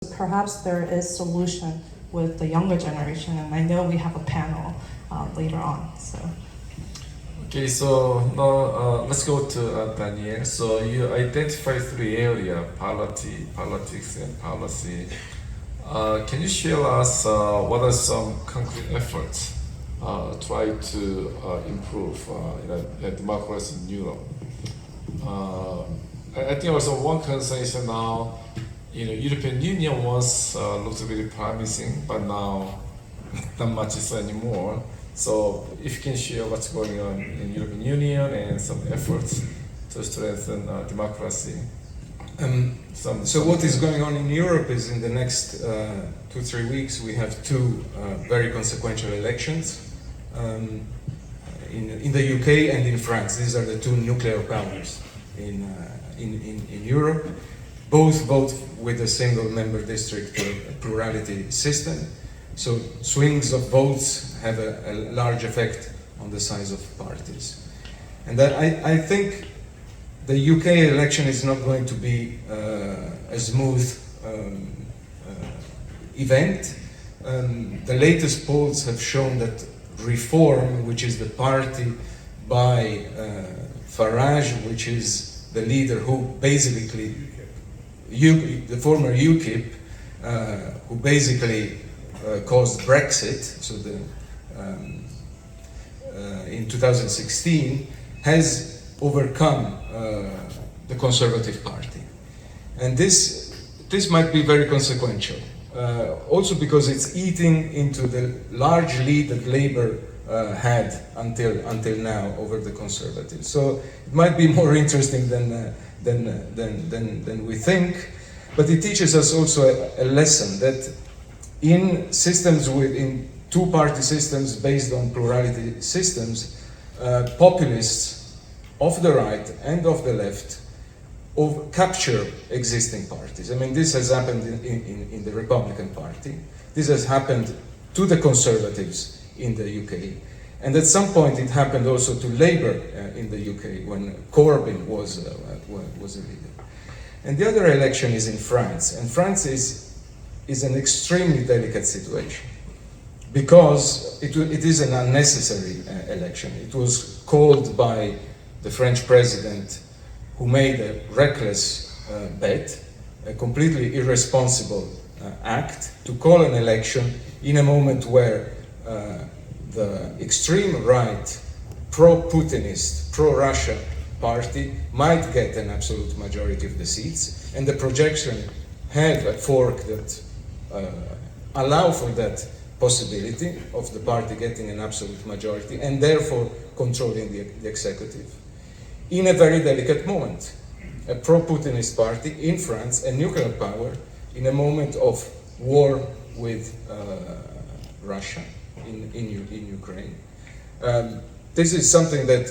perhaps there is solution with the younger generation, and I know we have a panel later on. So. Okay, so now let's go to Daniel. So you identify three areas: polity, politics, and policy. Can you share with us what are some concrete efforts try to improve democracy in Europe? I think also one concern is now, European Union once looked really promising, but now not much is anymore. So if you can share what's going on in European Union and some efforts to strengthen democracy. So what is going on in Europe is in the next 2-3 weeks we have two very consequential elections in the UK and in France. These are the two nuclear powers in Europe. Both vote with a single member district plurality system. So swings of votes have a large effect on the size of parties. And that I think the UK election is not going to be a smooth event. The latest polls have shown that Reform, which is the party by Farage, which is the leader who basically, the former UKIP, who basically caused Brexit, so in 2016, has overcome the Conservative Party. And this might be very consequential. Also because it's eating into the large lead that Labour had until now over the Conservatives. So it might be more interesting than we think, but it teaches us also a lesson that in systems in two-party systems based on plurality systems, populists of the right and of the left capture existing parties. I mean, this has happened in the Republican Party. This has happened to the Conservatives in the UK. And at some point it happened also to Labour in the UK when Corbyn was a leader. And the other election is in France. And France is an extremely delicate situation because it is an unnecessary election. It was called by the French president, who made a reckless bet, a completely irresponsible act, to call an election in a moment where the extreme right, pro-Putinist, pro-Russia party might get an absolute majority of the seats, and the projection had a fork that allow for that possibility of the party getting an absolute majority and therefore controlling the executive. In a very delicate moment, a pro-Putinist party in France, a nuclear power, in a moment of war with Russia in Ukraine. This is something that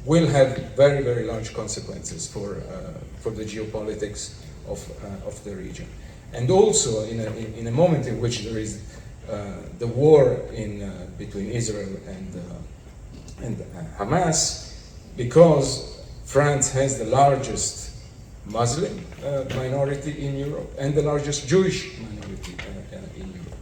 will have very, very large consequences for the geopolitics of the region. And also in a moment in which there is the war between Israel and Hamas, because France has the largest Muslim minority in Europe and the largest Jewish minority in Europe.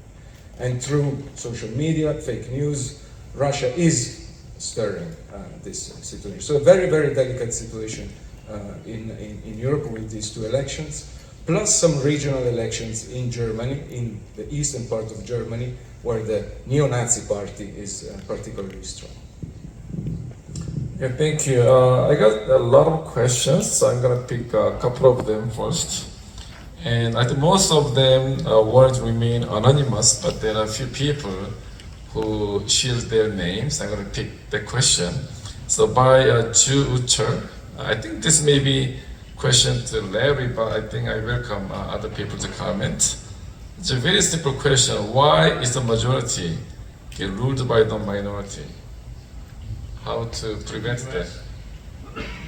And through social media, fake news, Russia is stirring this situation. So a very, very delicate situation in Europe with these two elections, plus some regional elections in Germany, in the eastern part of Germany, where the neo-Nazi party is particularly strong. Yeah, thank you. I got a lot of questions, so I'm gonna pick a couple of them first. And I think most of them won't remain anonymous, but there are a few people who shield their names. I'm gonna pick the question. So by Ju Ucher, I think this may be question to Larry, but I think I welcome other people to comment. It's a very simple question. Why is the majority get ruled by the minority? How to prevent that?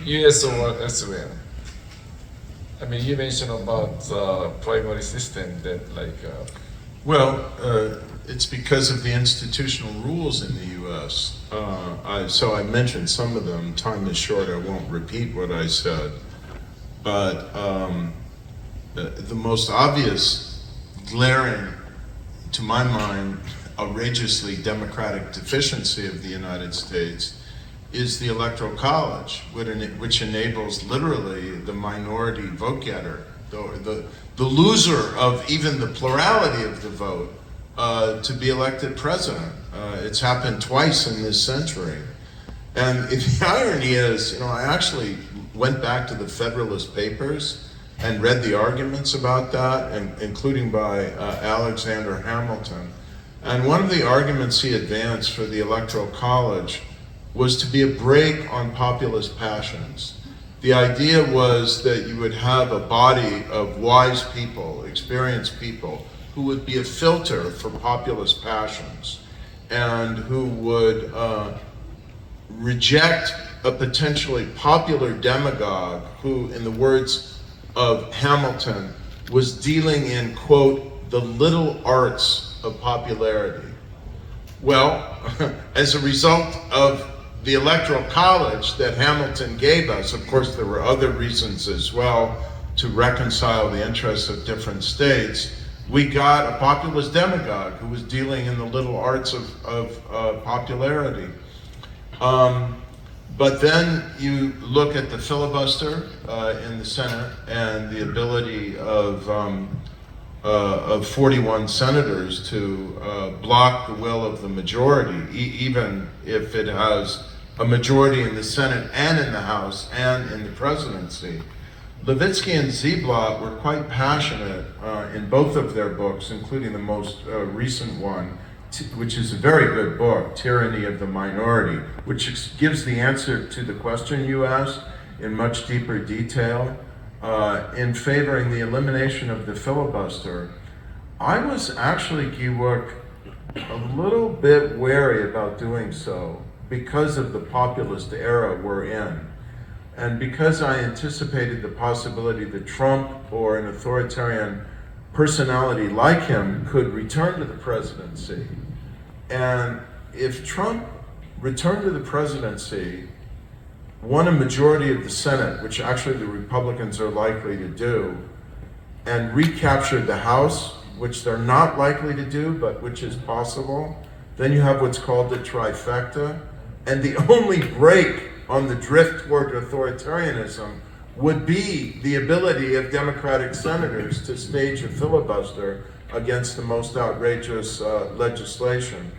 US or elsewhere? I mean, you mentioned about primary system that Well, it's because of the institutional rules in the U.S. So I mentioned some of them. Time is short, I won't repeat what I said. But the most obvious glaring, to my mind, outrageously democratic deficiency of the United States is the Electoral College, which enables literally the minority vote getter, the loser of even the plurality of the vote, to be elected president. It's happened twice in this century. And the irony is, I actually went back to the Federalist Papers and read the arguments about that, including by Alexander Hamilton. And one of the arguments he advanced for the Electoral College was to be a brake on populist passions. The idea was that you would have a body of wise people, experienced people, who would be a filter for populist passions and who would reject a potentially popular demagogue who, in the words of Hamilton, was dealing in, quote, the little arts of popularity. Well, as a result of the Electoral College that Hamilton gave us, of course there were other reasons as well to reconcile the interests of different states, we got a populist demagogue who was dealing in the little arts of popularity. But then you look at the filibuster in the Senate and the ability of 41 senators to block the will of the majority, even if it has a majority in the Senate and in the House and in the presidency. Levitsky and Ziblatt were quite passionate in both of their books, including the most recent one, which is a very good book, Tyranny of the Minority, which gives the answer to the question you asked in much deeper detail, in favoring the elimination of the filibuster. I was actually, Giwok, a little bit wary about doing so because of the populist era we're in. And because I anticipated the possibility that Trump or an authoritarian personality like him could return to the presidency. And if Trump returned to the presidency, won a majority of the Senate, which actually the Republicans are likely to do, and recaptured the House, which they're not likely to do, but which is possible, then you have what's called the trifecta. And the only break on the drift toward authoritarianism would be the ability of Democratic senators to stage a filibuster against the most outrageous legislation.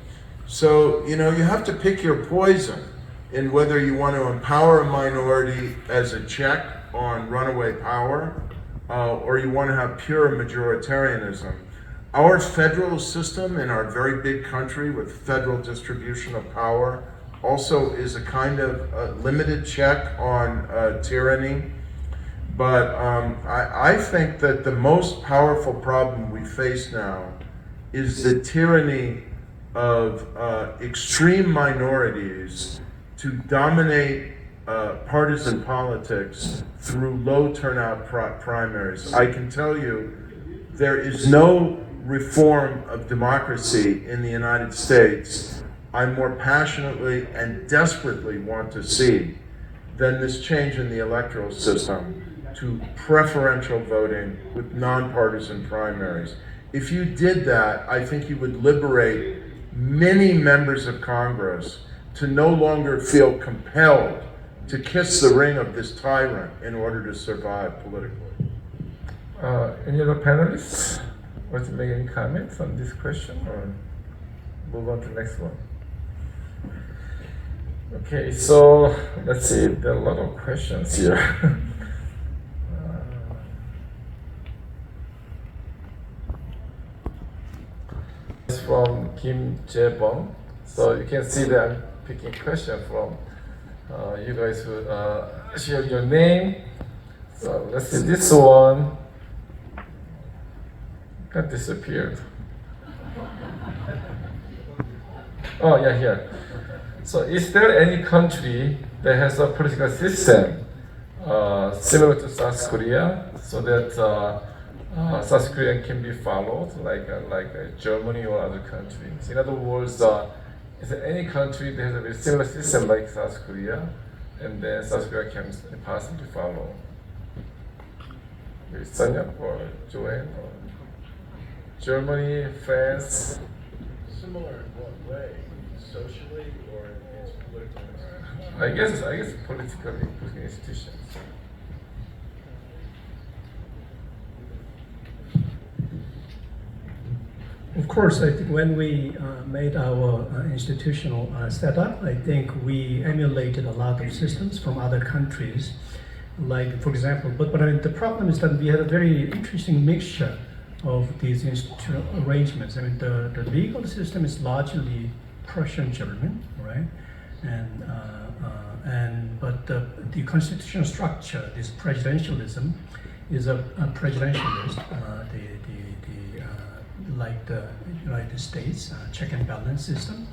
So, you have to pick your poison in whether you want to empower a minority as a check on runaway power, or you want to have pure majoritarianism. Our federal system in our very big country with federal distribution of power also is a kind of limited check on tyranny. But I think that the most powerful problem we face now is the tyranny of extreme minorities to dominate partisan politics through low turnout primaries. I can tell you there is no reform of democracy in the United States I more passionately and desperately want to see than this change in the electoral system to preferential voting with nonpartisan primaries. If you did that, I think you would liberate many members of Congress to no longer feel compelled to kiss the ring of this tyrant in order to survive politically. Any other panelists want to make any comments on this question or move on to the next one? Okay, so let's see, there are a lot of questions here. It's from Kim Jae-bong. So you can see that I'm picking question from you guys who share your name. So let's see, this one got disappeared. Oh yeah, here. So is there any country that has a political system similar to South Korea, so that South Korea can be followed, like Germany or other countries? In other words, is there any country that has a very similar system like South Korea, and then South Korea can possibly follow? Sonia or Joanne? Germany, France. Similar in what way? Socially or in its political institutions? I guess political institutions. Of course, I think when we made our institutional setup, I think we emulated a lot of systems from other countries. Like, for example, but I mean, the problem is that we had a very interesting mixture of these institutional arrangements. I mean, the legal system is largely Prussian German, right? But the constitutional structure, this presidentialism, is a presidentialist. Like the United States check and balance system,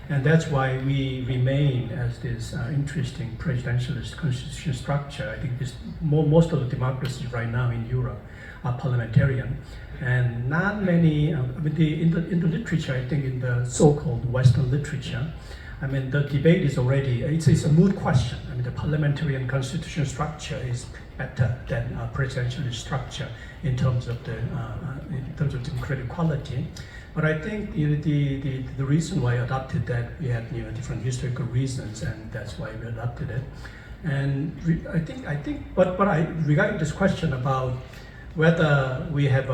and that's why we remain as this interesting presidentialist constitutional structure. I think most of the democracies right now in Europe are parliamentarian, and not many. In the literature, I think in the so-called Western literature, I mean the debate is already it's a moot question. I mean the parliamentarian constitutional structure is better than a presidentialist structure in terms of democratic quality. But I think the reason why I adopted that, we had different historical reasons, and that's why we adopted it. And regarding this question about whether we have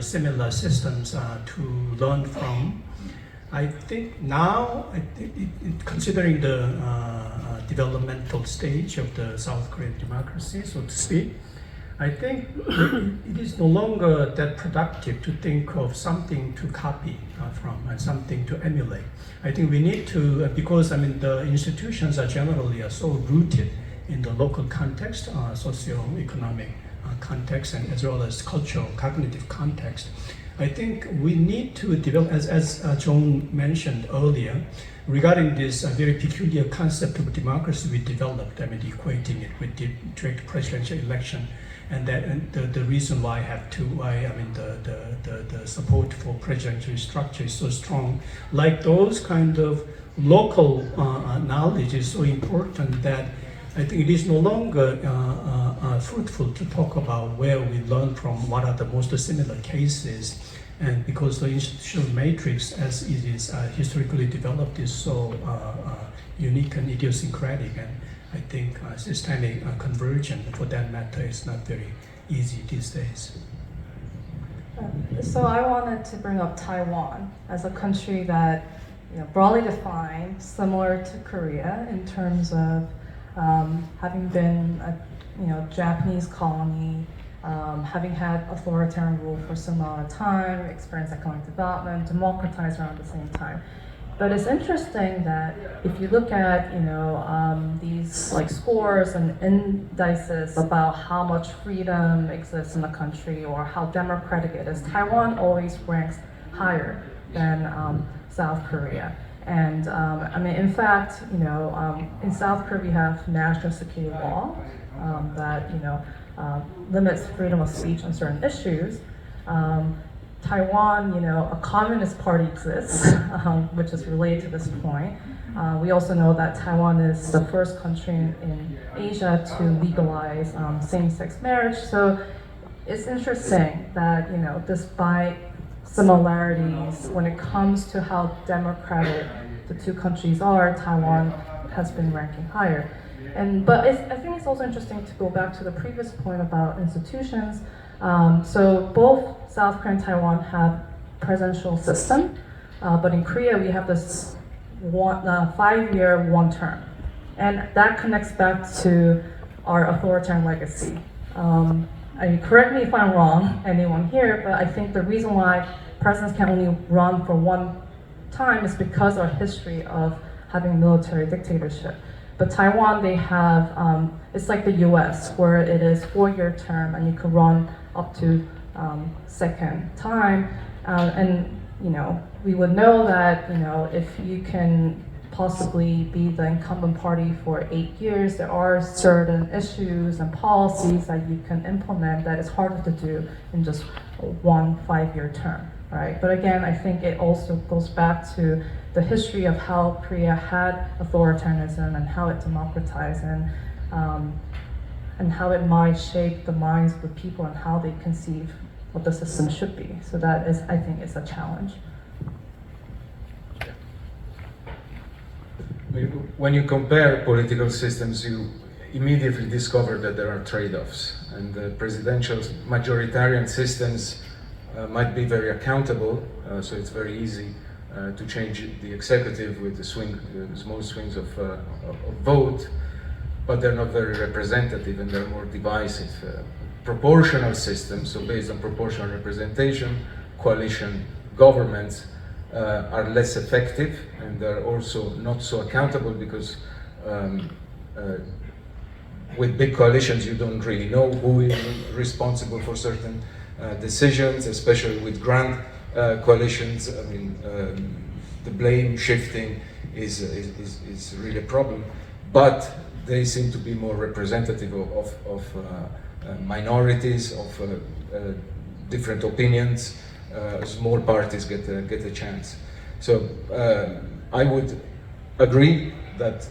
similar systems to learn from, I think now, considering the developmental stage of the South Korean democracy, so to speak, I think it is no longer that productive to think of something to copy from and something to emulate. I think we need to, because I mean the institutions are generally so rooted in the local context, socio-economic context, and as well as cultural, cognitive context. I think we need to develop, as John mentioned earlier, regarding this very peculiar concept of democracy we developed, I mean, equating it with the direct presidential election, and the reason why the support for presidential structure is so strong. Like those kind of local knowledge is so important that I think it is no longer fruitful to talk about where we learn from, what are the most similar cases, and because the institutional matrix as it is historically developed is so unique and idiosyncratic, and I think systemic conversion for that matter is not very easy these days. So I wanted to bring up Taiwan as a country that, broadly defined, similar to Korea in terms of having been a Japanese colony, having had authoritarian rule for some amount of time, experienced economic development, democratized around the same time. But it's interesting that if you look at these like scores and indices about how much freedom exists in the country or how democratic it is, Taiwan always ranks higher than South Korea. And in fact, in South Korea we have national security law that limits freedom of speech on certain issues. Taiwan, a communist party exists, which is related to this point. We also know that Taiwan is the first country in Asia to legalize same-sex marriage. So it's interesting that, despite similarities when it comes to how democratic the two countries are, Taiwan has been ranking higher. But I think it's also interesting to go back to the previous point about institutions. So both South Korea and Taiwan have presidential system, but in Korea we have this 5-year, one term. And that connects back to our authoritarian legacy. Correct me if I'm wrong, anyone here, but I think the reason why presidents can only run for one time is because of our history of having military dictatorship. But Taiwan, they have, it's like the US, where it is 4-year term and you can run up to second time. We would know that, if you can possibly be the incumbent party for 8 years, there are certain issues and policies that you can implement that is harder to do in just one 5-year term, right? But again, I think it also goes back to the history of how Korea had authoritarianism and how it democratized and how it might shape the minds of the people and how they conceive what the system should be. So that is, I think, is a challenge. When you compare political systems, you immediately discover that there are trade-offs, and the presidential majoritarian systems might be very accountable, so it's very easy to change the executive with the small swings of vote, but they're not very representative and they're more divisive. Proportional systems, so based on proportional representation, coalition governments are less effective, and they're also not so accountable because with big coalitions you don't really know who is responsible for certain decisions, especially with grand coalitions. I mean, the blame shifting is really a problem, but they seem to be more representative of minorities, of different opinions. Small parties get a chance. So I would agree that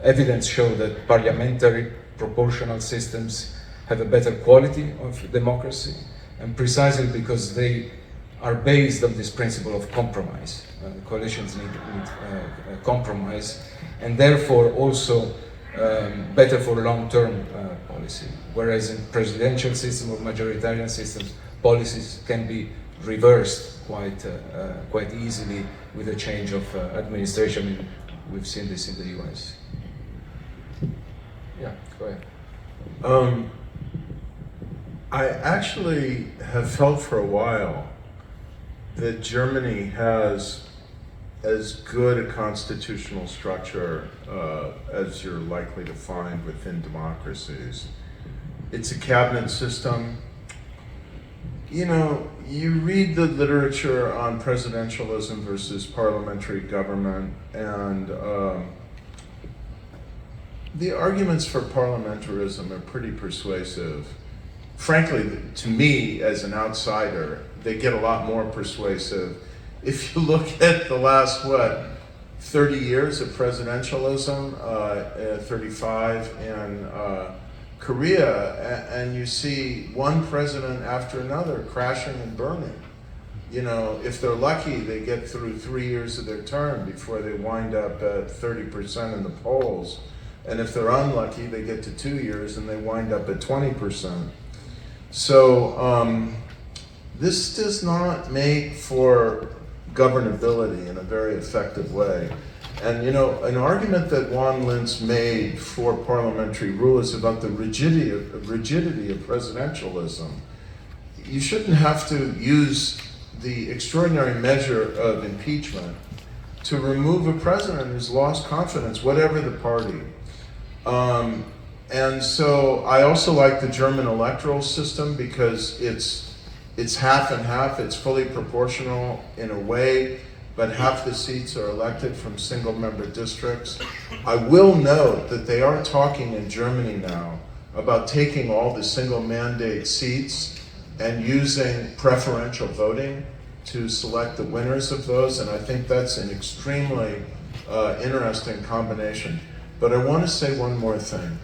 evidence show that parliamentary proportional systems have a better quality of democracy, and precisely because they are based on this principle of compromise. Coalitions need compromise, and therefore also better for long-term policy. Whereas in presidential system or majoritarian systems, policies can be reversed quite easily with a change of administration. I mean, we've seen this in the US. Yeah, go ahead. I actually have felt for a while that Germany has as good a constitutional structure as you're likely to find within democracies. It's a cabinet system. You know, you read the literature on presidentialism versus parliamentary government, and the arguments for parliamentarism are pretty persuasive. Frankly, to me, as an outsider, they get a lot more persuasive if you look at the last, 30 years of presidentialism, 35 in Korea, and you see one president after another crashing and burning. You know, if they're lucky, they get through 3 years of their term before they wind up at 30% in the polls. And if they're unlucky, they get to 2 years and they wind up at 20%. So this does not make for governability in a very effective way. And you know, an argument that Juan Lintz made for parliamentary rule is about the rigidity of presidentialism. You shouldn't have to use the extraordinary measure of impeachment to remove a president who's lost confidence, whatever the party. And so I also like the German electoral system because it's half and half. It's fully proportional in a way, but half the seats are elected from single-member districts. I will note that they are talking in Germany now about taking all the single-mandate seats and using preferential voting to select the winners of those, and I think that's an extremely interesting combination. But I want to say one more thing.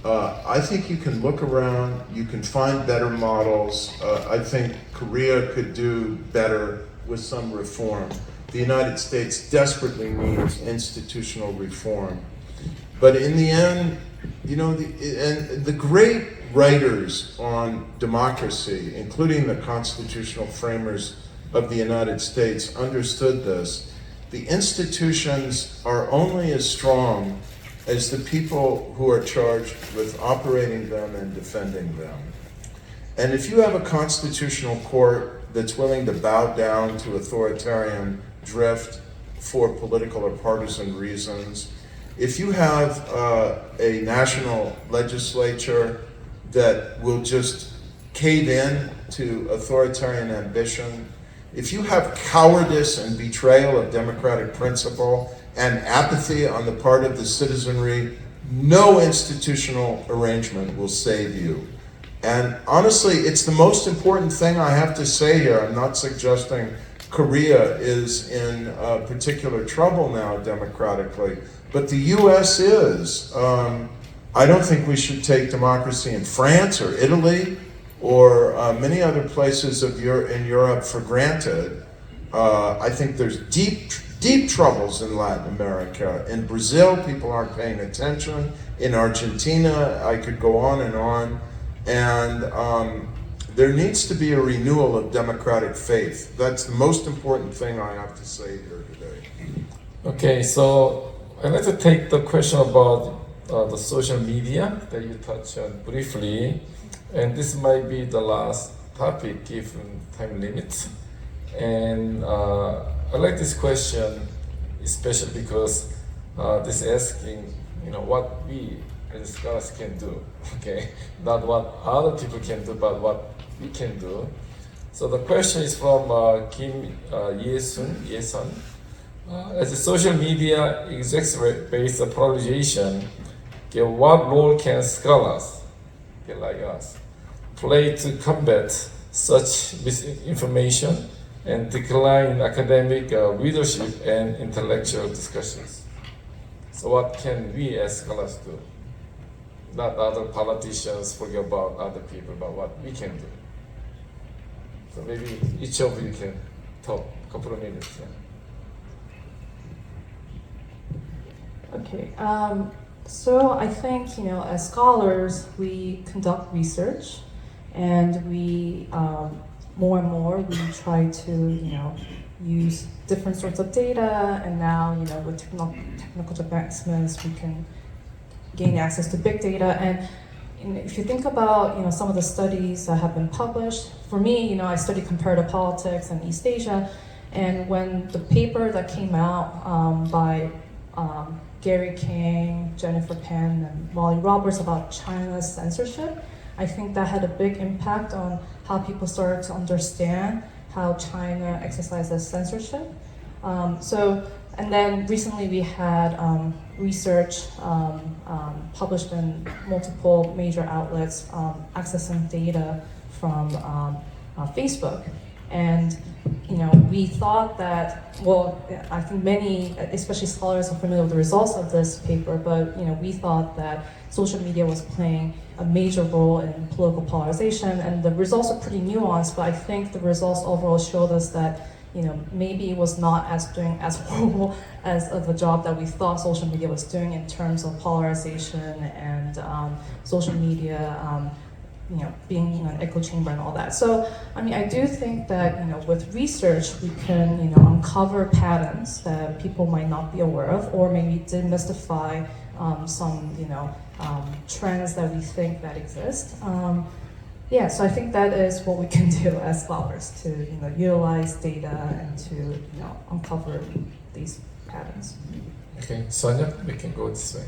I think you can look around, you can find better models. I think Korea could do better with some reform. The United States desperately needs institutional reform. But in the end, you know, the great writers on democracy, including the constitutional framers of the United States, understood this. The institutions are only as strong as the people who are charged with operating them and defending them. And if you have a constitutional court that's willing to bow down to authoritarian drift for political or partisan reasons, if you have a national legislature that will just cave in to authoritarian ambition, if you have cowardice and betrayal of democratic principle and apathy on the part of the citizenry, no institutional arrangement will save you. And honestly, it's the most important thing I have to say here. I'm not suggesting Korea is in particular trouble now democratically, but the US is. I don't think we should take democracy in France or Italy or many other places in Europe for granted. I think there's deep troubles in Latin America. In Brazil, people aren't paying attention. In Argentina, I could go on. And there needs to be a renewal of democratic faith. That's the most important thing I have to say here today. Okay, so I'd like to take the question about the social media that you touched on briefly, and this might be the last topic given time limit. And I like this question, especially because this is asking, what we as scholars can do. Okay, not what other people can do, but what we can do. So the question is from Kim Yesun. As a social media exacerbates the polarization, what role can scholars, like us, play to combat such misinformation and decline in academic leadership and intellectual discussions? So what can we as scholars do? Not other politicians, forget about other people, but what we can do. So maybe each of you can talk a couple of minutes. Yeah. Okay, so I think, as scholars, we conduct research, and we, more and more, we try to, use different sorts of data, and now, with technical advancements, we can gain access to big data. And if you think about, some of the studies that have been published, for me, I studied comparative politics in East Asia, and when the paper that came out by Gary King, Jennifer Penn, and Molly Roberts about China's censorship, I think that had a big impact on how people started to understand how China exercises censorship. And then recently we had research published in multiple major outlets accessing data from Facebook. And we thought that, I think many, especially scholars, are familiar with the results of this paper, but we thought that social media was playing a major role in political polarization, and the results are pretty nuanced, but I think the results overall showed us that maybe it was not doing as horrible as of a job that we thought social media was doing in terms of polarization and social media being an echo chamber and all that. So, I do think that, with research, we can, uncover patterns that people might not be aware of, or maybe demystify some, trends that we think that exist. So I think that is what we can do as scholars, to, utilize data and to, uncover these patterns. Okay, Sonia, we can go this way.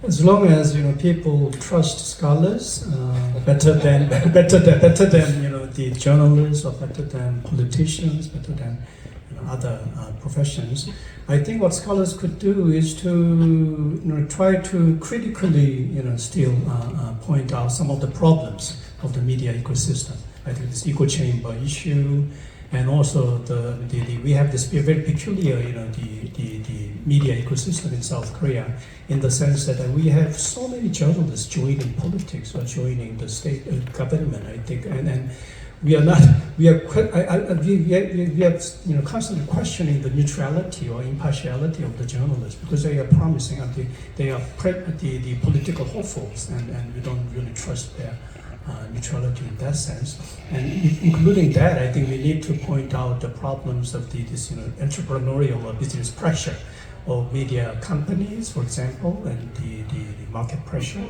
As long as people trust scholars better than the journalists, or better than politicians, better than other professions, I think what scholars could do is to try to critically still point out some of the problems of the media ecosystem. I think this echo chamber issue, and also we have this very peculiar the media ecosystem in South Korea, in the sense that we have so many journalists joining politics or joining the state government. I think, and we are constantly questioning the neutrality or impartiality of the journalists, because they are promising they are the political hopefuls, and we don't really trust their neutrality in that sense. And including that, I think we need to point out the problems of this entrepreneurial or business pressure of media companies, for example, and the market pressure.